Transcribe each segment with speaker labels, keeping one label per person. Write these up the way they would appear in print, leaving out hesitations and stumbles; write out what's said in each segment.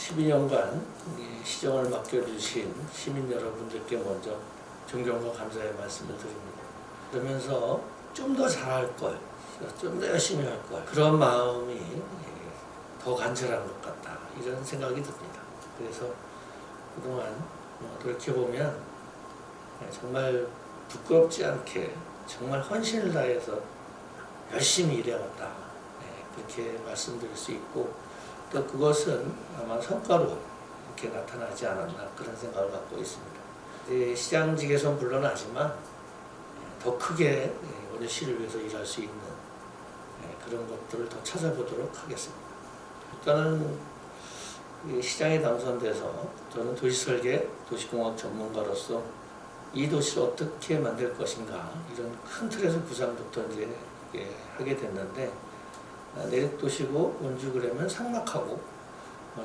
Speaker 1: 12년간 시정을 맡겨주신 시민 여러분들께 먼저 존경과 감사의 말씀을 드립니다. 그러면서 좀 더 잘할 걸, 좀 더 열심히 할 걸, 그런 마음이 더 간절한 것 같다, 이런 생각이 듭니다. 그래서 그동안 돌이켜보면 정말 부끄럽지 않게 정말 헌신을 다해서 열심히 일해왔다, 그렇게 말씀드릴 수 있고, 또 그것은 아마 성과로 이렇게 나타나지 않았나, 그런 생각을 갖고 있습니다. 시장직에서 물론하지만 더 크게 우리 시를 위해서 일할 수 있는 그런 것들을 더 찾아보도록 하겠습니다. 일단은 시장에 당선돼서 저는 도시설계, 도시공학 전문가로서 이 도시를 어떻게 만들 것인가, 이런 큰 틀에서 구상부터 이제 하게 됐는데, 내륙도시고 원주 그러면 상막하고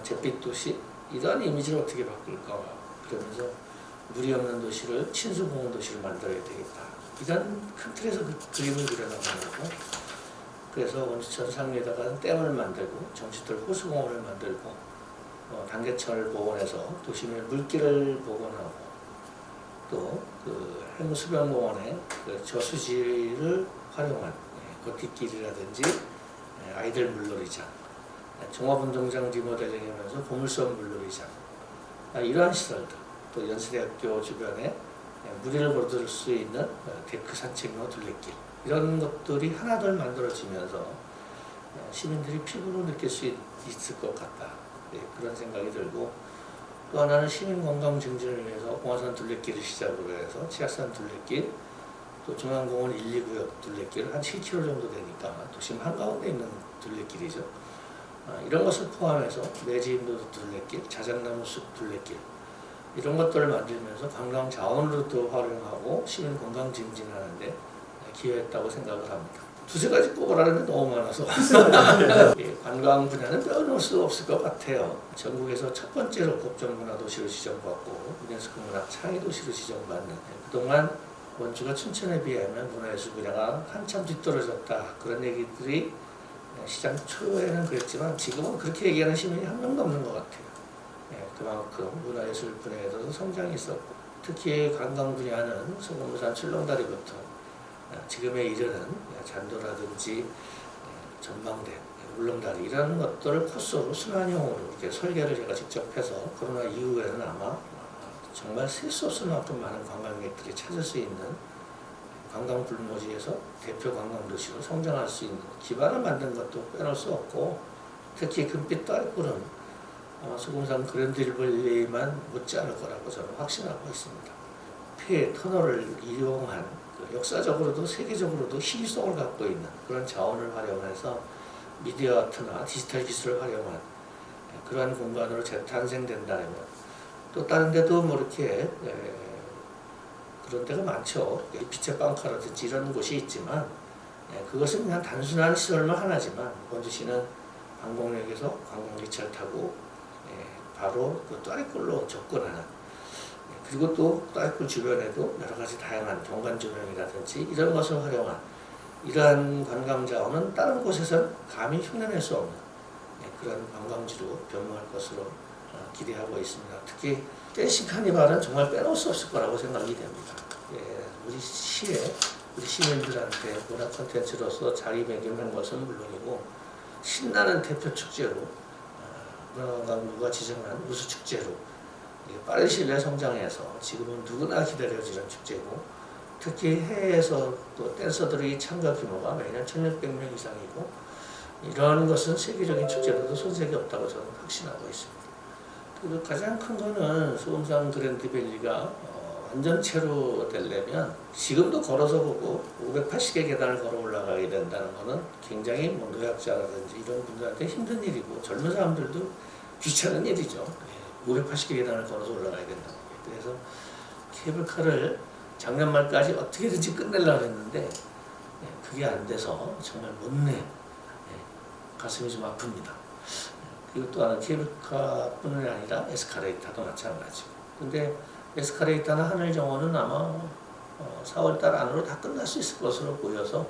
Speaker 1: 잿빛도시, 이러한 이미지를 어떻게 바꿀까, 그러면서 물이 없는 도시를 친수공원 도시를 만들어야 되겠다, 이런 큰 틀에서 그림을 그려나가는 거고, 그래서 원주천 상류에다가 댐을 만들고 정치돌 호수공원을 만들고 단계천을 복원해서 도심의 물길을 복원하고, 또 그 해무수변공원의 그 저수지를 활용한 걷기길이라든지 아이들 물놀이장, 종합운동장 리모델링하면서 보물섬 물놀이장, 이러한 시설들, 또 연세대학교 주변에 무리를 거둘 수 있는 데크 산책로 둘레길, 이런 것들이 하나둘 만들어지면서 시민들이 피부로 느낄 수 있을 것 같다, 그런 생각이 들고, 또 하나는 시민 건강 증진을 위해서 공화산 둘레길을 시작으로 해서 치악산 둘레길, 또 중앙공원 1, 2구역 둘레길 한 7km 정도 되니까 도심 한가운데 있는 둘레길이죠. 이런 것을 포함해서 매지인도 둘레길, 자작나무 숲 둘레길, 이런 것들을 만들면서 관광 자원으로도 활용하고 시민 건강 증진하는데 기여했다고 생각을 합니다. 두세 가지 꼽으라는데 너무 많아서 관광 분야는 빼놓을 수 없을 것 같아요. 전국에서 첫 번째로 국정문화도시로 지정받고 유네스코 문학 창의도시로 지정받는, 그동안 원주가 춘천에 비하면 문화예술 분야가 한참 뒤떨어졌다, 그런 얘기들이 시장 초에는 그랬지만 지금은 그렇게 얘기하는 시민이 한 명도 없는 것 같아요. 그만큼 문화예술 분야에서도 성장이 있었고, 특히 관광 분야는 소금산 출렁다리부터 지금에 이르는 잔도라든지 전망대, 울릉다리, 이런 것들을 코스로 순환형으로 이렇게 설계를 제가 직접 해서 코로나 이후에는 아마 정말 셀 수 없을 만큼 많은 관광객들이 찾을 수 있는 관광 불모지에서 대표 관광도시로 성장할 수 있는 기반을 만든 것도 빼놓을 수 없고, 특히 금빛 딸굴은 아마 소금산 그랜드 리버리만 못지 않을 거라고 저는 확신하고 있습니다. 폐 터널을 이용한 역사적으로도 세계적으로도 희귀성을 갖고 있는 그런 자원을 활용해서 미디어 아트나 디지털 기술을 활용한 그러한 공간으로 재탄생된다면, 또 다른 데도 뭐 이렇게 그런 데가 많죠. 빛의 빵카라든지 이런 곳이 있지만, 그것은 그냥 단순한 시설만 하나지만 원주시는 방공역에서 관광기차를 타고 바로 그 또아리굴로 접근하는, 그리고 또 또아리굴 주변에도 여러 가지 다양한 경관 조명이라든지 이런 것을 활용한 이러한 관광 자원은 다른 곳에서는 감히 흉내낼 수 없는 그런 관광지로 변모할 것으로 기대하고 있습니다. 특히 댄싱 카니발은 정말 빼놓을 수 없을 거라고 생각이 됩니다. 우리 시에, 우리 시민들한테 문화 콘텐츠로서 자리매김한 것은 물론이고, 신나는 대표 축제로, 문화관광부가 지정한 우수축제로 빠른 시일 내에 성장해서 지금은 누구나 기다려지는 축제고, 특히 해외에서 또 댄서들의 참가 규모가 매년 1600명 이상이고, 이런 것은 세계적인 축제로도 손색이 없다고 저는 확신하고 있습니다. 그리고 가장 큰 거는 소금산 그랜드밸리가 완전체로 되려면 지금도 걸어서 보고 580개 계단을 걸어 올라가게 된다는 것은 굉장히 뭐 노약자라든지 이런 분들한테 힘든 일이고, 젊은 사람들도 귀찮은 일이죠. 580개 계단을 걸어서 올라가야 된다고. 그래서 케이블카를 작년 말까지 어떻게든지 끝내려고 했는데 그게 안 돼서 정말 못내 가슴이 좀 아픕니다. 그리고 또 하나, 케이블카뿐만 아니라 에스카레이터도 마찬가지고. 근데 에스카레이터나 하늘정원은 아마 4월달 안으로 다 끝날 수 있을 것으로 보여서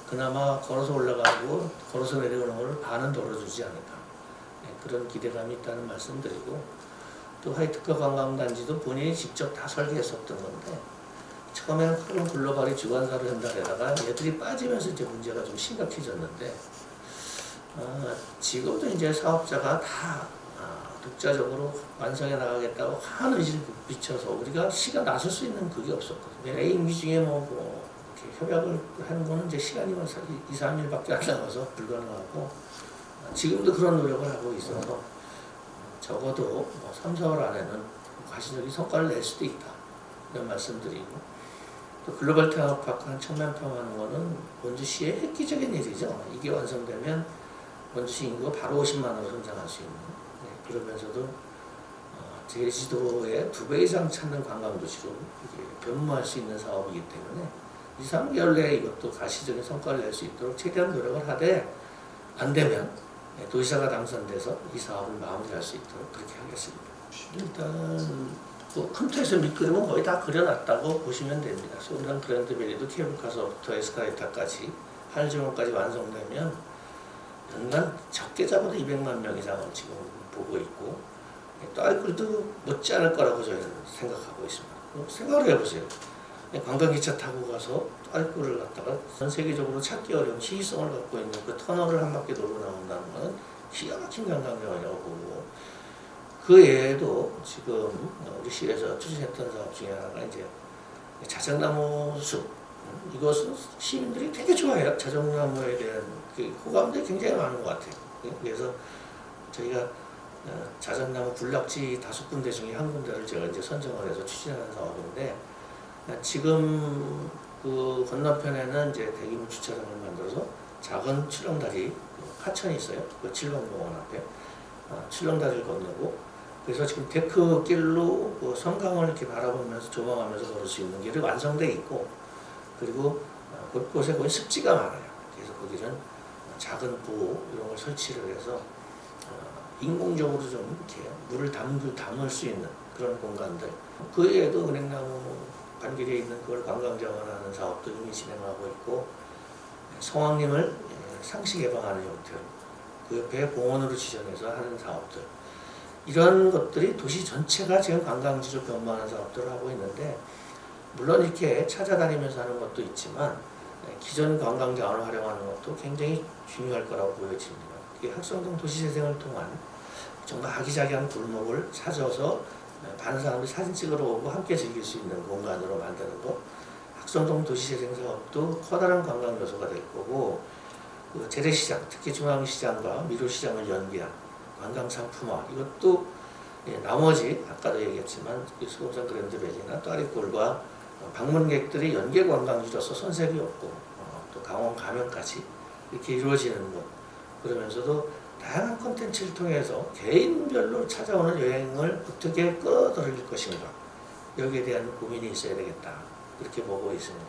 Speaker 1: 그나마 걸어서 올라가고 걸어서 내려오는 것을 반은 덜어주지 않을까, 그런 기대감이 있다는 말씀드리고, 또 화이트카 관광단지도 본인이 직접 다 설계했었던 건데 처음에는 큰 글로벌이 주관사를 한다에다가 얘들이 빠지면서 이제 문제가 좀 심각해졌는데 지금도 이제 사업자가 다 독자적으로 완성해 나가겠다고 한 의지를 비춰서 우리가 시간 나설 수 있는 그게 없었거든요. A 중에 뭐 이렇게 협약을 하는 거는 이제 시간이 2, 3일밖에 안 남아서 불가능하고 지금도 그런 노력을 하고 있어서 적어도 뭐 3, 4월 안에는 가시적인 성과를 낼 수도 있다 이런 말씀드리고, 또 글로벌 테마파크 한 1000만 평 하는 거는 원주시의 획기적인 일이죠. 이게 완성되면 원주시 인구가 바로 50만으로 성장할 수 있는, 그러면서도 제주도의 2배 이상 찾는 관광도시로 변모할 수 있는 사업이기 때문에 2, 3개월 내에 이것도 가시적인 성과를 낼 수 있도록 최대한 노력을 하되, 안 되면 도시사가 당선돼서 이 사업을 마무리할 수 있도록 그렇게 하겠습니다. 일단 큰 틀에서 밑그림은 거의 다 그려놨다고 보시면 됩니다. 소운강 그랜드밸리도 케이블카서부터 에스카레이터까지 할증원까지 완성되면 연간 적게 잡아도 200만 명 이상을 지금 보고 있고, 또 알콜도 못지 않을 거라고 저희는 생각하고 있습니다. 생각을 해보세요. 관광기차 타고 가서 알콜을 갖다가 전 세계적으로 찾기 어려운 시의성을 갖고 있는 그 터널을 한 바퀴 돌고 나온다는 것은 기가 막힌 관광경이라고 보고, 그 외에도 지금 우리 시에서 추진했던 사업 중에 하나가 이제 자작나무 숲. 이것은 시민들이 되게 좋아해요. 자작나무에 대한 그 호감들이 굉장히 많은 것 같아요. 그래서 저희가 자작나무 군락지 5군데 중에 한 군데를 제가 이제 선정을 해서 추진하는 사업인데, 지금 그 건너편에는 이제 대규모 주차장을 만들어서 작은 출렁다리, 하천이 있어요. 그 칠봉공원 앞에 출렁다리를 건너고, 그래서 지금 데크 길로 그 섬강을 이렇게 바라보면서 조망하면서 걸을 수 있는 길이 완성돼 있고, 그리고 곳곳에 거의 습지가 많아요. 그래서 거기는 작은 부 이런 걸 설치를 해서 인공적으로 좀 이렇게 물을 담을 수 있는 그런 공간들. 그 외에도 은행나무 반길에 있는 그걸 관광정원하는 사업도 이미 진행하고 있고, 성황림을 상시 개방하는 형태로 그 옆에 공원으로 지정해서 하는 사업들, 이런 것들이 도시 전체가 지금 관광지로 변모하는 사업들을 하고 있는데, 물론 이렇게 찾아다니면서 하는 것도 있지만 기존 관광자원을 활용하는 것도 굉장히 중요할 거라고 보여집니다. 학성동 도시재생을 통한 정말 아기자기한 골목을 찾아서 많은 사람들이 사진 찍으러 오고 함께 즐길 수 있는 공간으로 만드는 것, 학성동 도시재생 사업도 커다란 관광 요소가 될 거고, 그 재래시장, 특히 중앙시장과 미로시장을 연계한 관광상품화, 이것도 나머지 아까도 얘기했지만 수공산 그랜드밸리나 또아리골과 방문객들이 연계 관광지로서 손색이 없고 또 강원 가면까지 이렇게 이루어지는 것, 그러면서도 다양한 콘텐츠를 통해서 개인별로 찾아오는 여행을 어떻게 끌어들일 것인가, 여기에 대한 고민이 있어야 되겠다, 그렇게 보고 있습니다.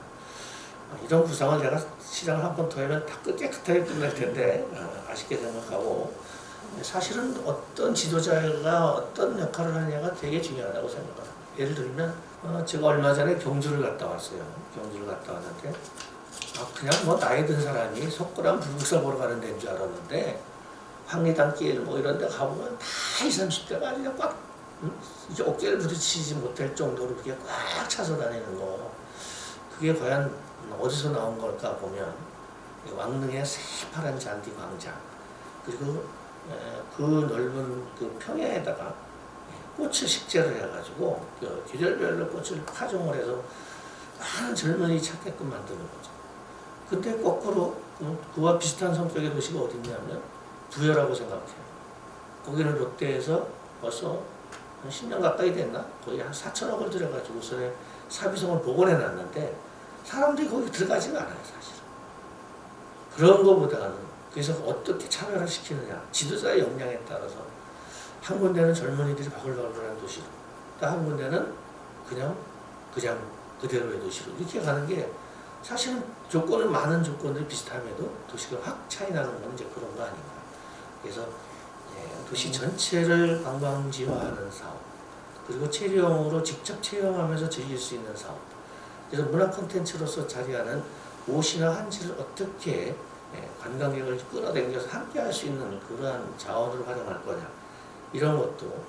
Speaker 1: 이런 구상을 내가 시장을 한 번 더 하면 다 깨끗하게 끝날 텐데 아쉽게 생각하고, 사실은 어떤 지도자가 어떤 역할을 하느냐가 되게 중요하다고 생각합니다. 예를 들면 제가 얼마 전에 경주를 갔다 왔어요. 경주를 갔다 왔는데 그냥 뭐 나이 든 사람이 석굴암 불국사 보러 가는 데인 줄 알았는데, 황리단길 뭐 이런 데 가보면 다 20, 30대가 그냥 꽉 이제 어깨를 부딪히지 못할 정도로 그게 꽉 차서 다니는 거, 그게 과연 어디서 나온 걸까 보면 왕릉의 새파란 잔디 광장, 그리고 그 넓은 그 평야에다가 꽃을 식재를 해가지고 계절별로 꽃을 파종을 해서 많은 젊은이 찾게끔 만드는 거죠. 근데 거꾸로 그와 비슷한 성격의 도시가 어딨냐면 부여라고 생각해요. 거기는 롯데에서 벌써 한 10년 가까이 됐나? 거의 한 4천억을 들여가지고 우선에 사비성을 복원해놨는데 사람들이 거기 들어가지가 않아요, 사실은. 그런 것보다는 그래서 어떻게 차별화 시키느냐, 지도자의 역량에 따라서 한 군데는 젊은이들이 바글바글한 도시로, 또 한 군데는 그냥 그대로의 도시로 이렇게 가는 게, 사실은 조건은 많은 조건들이 비슷함에도 도시가 확 차이 나는 건 이제 그런 거 아닌가. 그래서 도시 전체를 관광지화하는 사업, 그리고 체류용으로 직접 체험하면서 즐길 수 있는 사업, 그래서 문화 콘텐츠로서 자리하는 옷이나 한지를 어떻게 관광객을 끌어당겨서 함께 할 수 있는 그러한 자원으로 활용할 거냐, 이런 것도,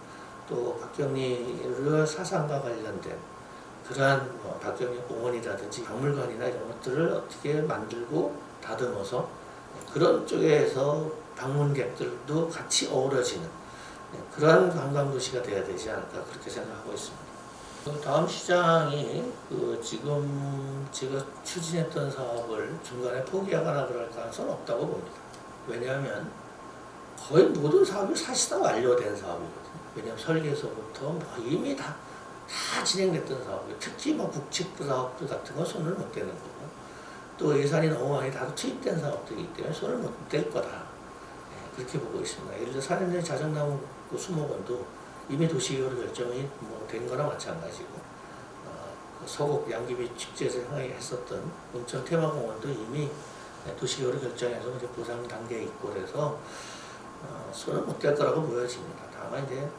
Speaker 1: 또 박경리의 사상과 관련된 그러한 박경리 공원이라든지 박물관이나 이런 것들을 어떻게 만들고 다듬어서 그런 쪽에서 방문객들도 같이 어우러지는 그러한 관광도시가 돼야 되지 않을까, 그렇게 생각하고 있습니다. 다음 시장이 지금 제가 추진했던 사업을 중간에 포기하거나 그럴 가능성은 없다고 봅니다. 왜냐하면 거의 모든 사업이 사실상 완료된 사업이거든요. 왜냐하면 설계서부터 이미 다 진행됐던 사업이에요. 특히 국책 사업들 같은 건 손을 못 대는 거고, 또 예산이 너무 많이 다 투입된 사업들이기 때문에 손을 못 댈 거다. 그렇게 보고 있습니다. 예를 들어 사년제 자정나무 수목원도 이미 도시계획으로 결정이 된 거나 마찬가지고, 서곡 양귀비 축제에서 했었던 온천 테마공원도 이미 도시계획으로 결정해서 이제 보상 단계에 있고 그래서 손을 못 댈 거라고 보여집니다. 다만 이제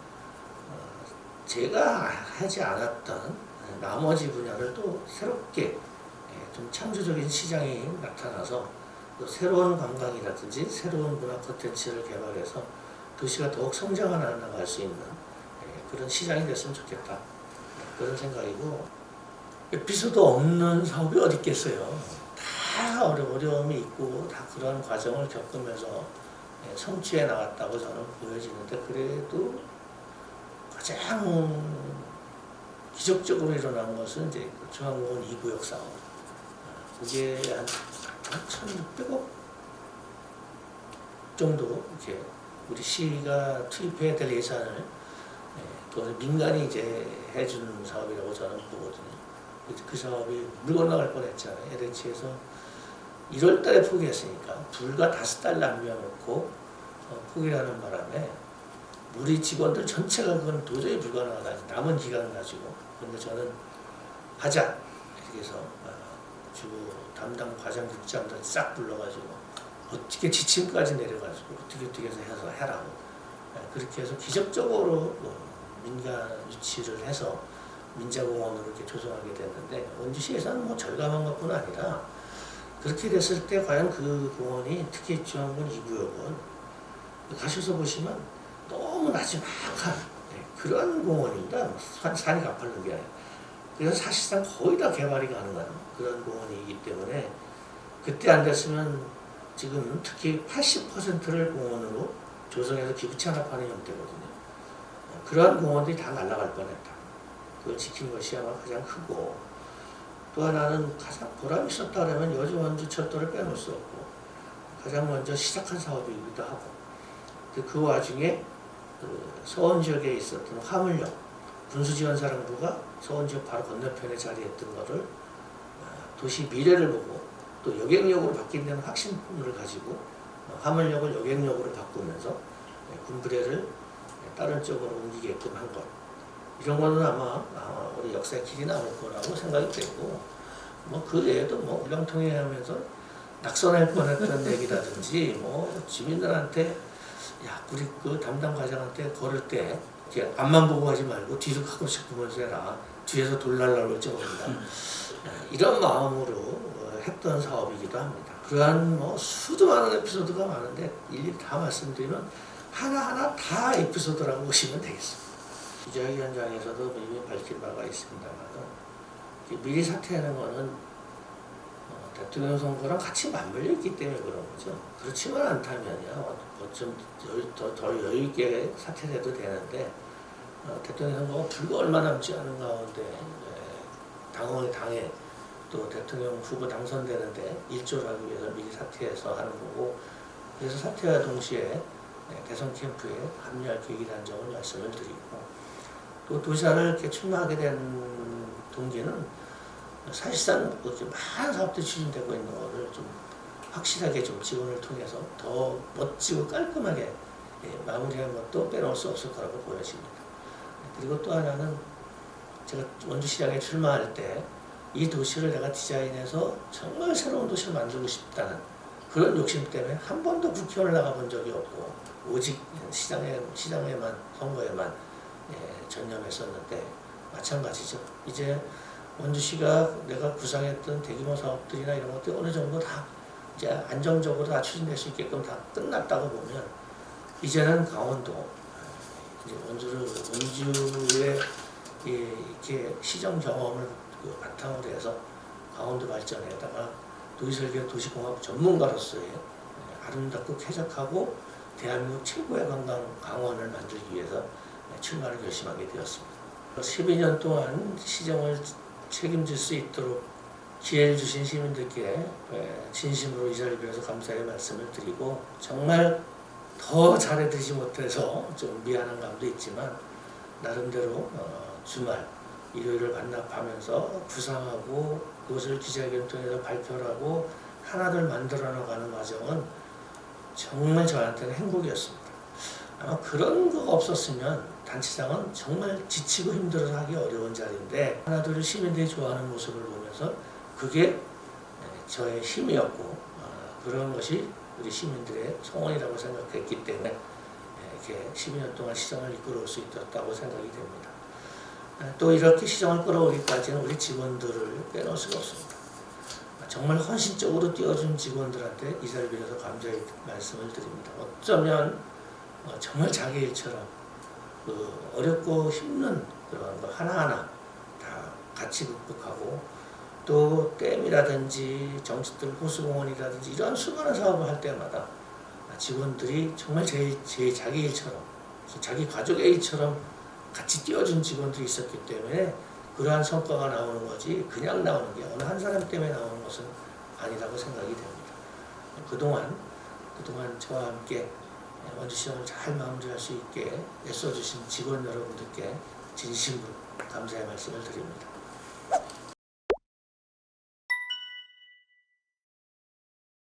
Speaker 1: 제가 하지 않았던 나머지 분야를 또 새롭게 좀 창조적인 시장이 나타나서 또 새로운 관광이라든지 새로운 문화 콘텐츠를 개발해서 도시가 더욱 성장해 나갈 수 있는 그런 시장이 됐으면 좋겠다, 그런 생각이고, 에피소드 없는 사업이 어디 있겠어요. 다 어려움이 있고 다 그런 과정을 겪으면서 성취해 나갔다고 저는 보여지는데, 그래도 가장 기적적으로 일어난 것은 이제 중앙공원 2구역 사업. 그게 한 1,600억 정도 이렇게 우리 시가 투입해야 될 예산을 그걸 민간이 이제 해주는 사업이라고 저는 보거든요. 그 사업이 물 건너갈 뻔했잖아요. LH에서 1월 달에 포기했으니까 불과 5달 남겨놓고 포기하는 바람에 우리 직원들 전체가 그건 도저히 불가능하다, 남은 기간을 가지고. 그런데 저는 하자 이렇게 해서 주 담당 과장국장들 싹 불러가지고 어떻게 지침까지 내려가지고 어떻게 해서 해라고, 그렇게 해서 기적적으로 민간 유치를 해서 민자공원으로 이렇게 조성하게 됐는데, 원주시 예산은 절감한 것뿐 아니라 그렇게 됐을 때 과연 그 공원이, 특히 중앙군 2구역은 가셔서 보시면 너무 나지막한 그런 공원입니다. 산이 가파른 게 아니라. 그래서 사실상 거의 다 개발이 가능한 그런 공원이기 때문에, 그때 안 됐으면 지금 특히 80%를 공원으로 조성해서 기부 찬합하는 형태거든요. 그러한 공원들이 다 날아갈 뻔했다. 그걸 지킨 것이 아마 가장 크고, 또 하나는 가장 보람이 있었다 그러면 여주 원주 철도를 빼놓을 수 없고, 가장 먼저 시작한 사업이기도 하고, 그 와중에 서원 지역에 있었던 화물역, 군수지원사령부가 서원 지역 바로 건너편에 자리했던 거를 도시 미래를 보고 또 여객역으로 바뀐다는 확신을 가지고 화물역을 여객역으로 바꾸면서 군부대를 다른 쪽으로 옮기게끔 한 것, 이런 거는 아마 우리 역사의 길이 남을 거라고 생각이 되고, 그 외에도 울렁통에 하면서 낙선할 뻔했던 얘기라든지, 주민들한테 우리 그 담당 과장한테 걸을 때 이렇게 앞만 보고 하지 말고 뒤를 가끔씩 보면서 해라, 뒤에서 돌 날라올 정도입니다. 이런 마음으로 했던 사업이기도 합니다. 그러한 수도 많은 에피소드가 많은데 일일이 다 말씀드리면 하나하나 다 에피소드라고 보시면 되겠습니다. 기자회견 현장에서도 이미 밝힌 바가 있습니다만, 미리 사퇴하는 거는 대통령 선거랑 같이 맞물려 있기 때문에 그런 거죠. 그렇지만 않다면요, 좀 더 여유 있게 사퇴를 해도 되는데, 대통령 선거가 불과 얼마 남지 않은 가운데 당에 또 대통령 후보 당선되는데 일조를 하기 위해서 미리 사퇴해서 하는 거고, 그래서 사퇴와 동시에 대선 캠프에 합류할 계획이라는 점을 말씀을 드리고, 또 도시사를 이렇게 출마하게 된 동기는 사실상 그렇게 많은 사업들이 추진되고 있는 것을 좀 확실하게 좀 지원을 통해서 더 멋지고 깔끔하게 마무리하는 것도 빼놓을 수 없을 거라고 보여집니다. 그리고 또 하나는 제가 원주시장에 출마할 때 이 도시를 내가 디자인해서 정말 새로운 도시를 만들고 싶다는 그런 욕심 때문에 한 번도 국회의원을 나가본 적이 없고, 오직 시장에만, 선거에만 전념했었는데, 마찬가지죠. 이제 원주시가 내가 구상했던 대규모 사업들이나 이런 것들이 어느 정도 다 이제 안정적으로 다 추진될 수 있게끔 다 끝났다고 보면 이제는 강원도 이제 원주의 이렇게 시정 경험을 바탕으로 해서 강원도 발전에다가 도시설계 도시공학 전문가로서의 아름답고 쾌적하고 대한민국 최고의 관광 강원을 만들기 위해서 출마를 결심하게 되었습니다. 12년 동안 시정을 책임질 수 있도록 기회를 주신 시민들께 진심으로 이 자리를 빌어서 감사의 말씀을 드리고, 정말 더 잘해드리지 못해서 좀 미안한 감도 있지만 나름대로 주말 일요일을 반납하면서 구상하고 그것을 기자회견 통해서 발표를 하고 하나둘 만들어 나가는 과정은 정말 저한테는 행복이었습니다. 아마 그런 거가 없었으면 단체장은 정말 지치고 힘들어서 하기 어려운 자리인데, 하나둘 시민들이 좋아하는 모습을 보면서 그게 저의 힘이었고, 그런 것이 우리 시민들의 성원이라고 생각했기 때문에 이렇게 12년 동안 시정을 이끌어올 수 있었다고 생각이 됩니다. 또 이렇게 시정을 끌어오기까지는 우리 직원들을 빼놓을 수가 없습니다. 정말 헌신적으로 뛰어준 직원들한테 이 자리를 빌어서 감사의 말씀을 드립니다. 어쩌면 정말 자기 일처럼 어렵고 힘든 그런 거 하나하나 다 같이 극복하고, 또 댐이라든지 정치들 호수공원이라든지 이런 수많은 사업을 할 때마다 직원들이 정말 제 자기 일처럼, 자기 가족의 일처럼 같이 뛰어준 직원들이 있었기 때문에 그러한 성과가 나오는 거지, 그냥 나오는 게 어느 한 사람 때문에 나오는 것은 아니라고 생각이 됩니다. 그동안 저와 함께 원주시정을 잘 마무리할 수 있게 애써주신 직원 여러분들께 진심으로 감사의 말씀을 드립니다.